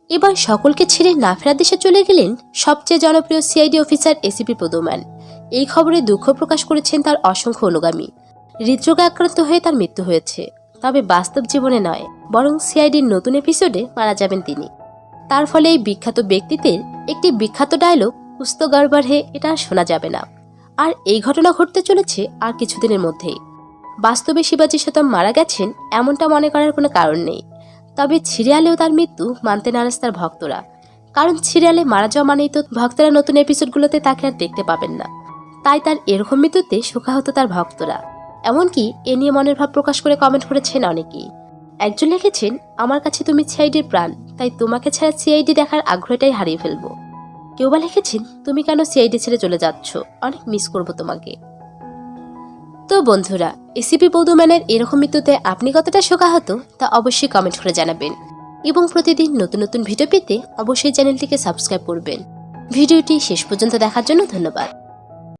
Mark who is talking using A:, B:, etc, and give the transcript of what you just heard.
A: এবার সকলকে ছেড়ে না ফেরার দেশে চলে গেলেন সবচেয়ে জনপ্রিয় সিআইডি অফিসার এসিপি প্রদ্যুম্ন। এই খবরে দুঃখ প্রকাশ করেছেন তার অসংখ্য অনুগামী। হৃদরোগে আক্রান্ত হয়ে তার মৃত্যু হয়েছে, তবে বাস্তব জীবনে নয়, বরং সিআইডির নতুন এপিসোডে মারা যাবেন তিনি। তার ফলে এই বিখ্যাত ব্যক্তিত্বের একটি বিখ্যাত ডায়লগ কুছ তো গড়বড় হে এটা আর শোনা যাবে না। আর এই ঘটনা ঘটতে চলেছে আর কিছুদিনের মধ্যেই। বাস্তবে শিবাজি শতম মারা গেছেন এমনটা মনে করার কোনো কারণ নেই, তবে সিরিয়ালেও তার মৃত্যু মানতে নারাজ তার ভক্তরা। কারণ সিরিয়ালে মারা যাওয়া মানেই তো ভক্তরা নতুন এপিসোডগুলোতে তাকে আর দেখতে পাবেন না। তাই তার এরকম মৃত্যুতে শোকাহত তার ভক্তরা। এমনকি এ নিয়ে মনের ভাব প্রকাশ করে কমেন্ট করেছেন অনেকেই। একজন লিখেছেন, আমার কাছে তুমি সিআইডির প্রাণ, তাই তোমাকে ছাড়া সিআইডি দেখার আগ্রহটাই হারিয়ে ফেলবো। কেউ বা লিখেছেন, তুমি কেন সিআইডি ছেড়ে চলে যাচ্ছ, অনেক মিস করবো তোমাকে। তো বন্ধুরা, এসিপি প্রদ্যুম্নের এরকম মৃত্যুতে আপনি কতটা শোকাহত তা অবশ্যই কমেন্ট করে জানাবেন। এবং প্রতিদিন নতুন নতুন ভিডিও পেতে অবশ্যই চ্যানেলটিকে সাবস্ক্রাইব করবেন। ভিডিওটি শেষ পর্যন্ত দেখার জন্য ধন্যবাদ।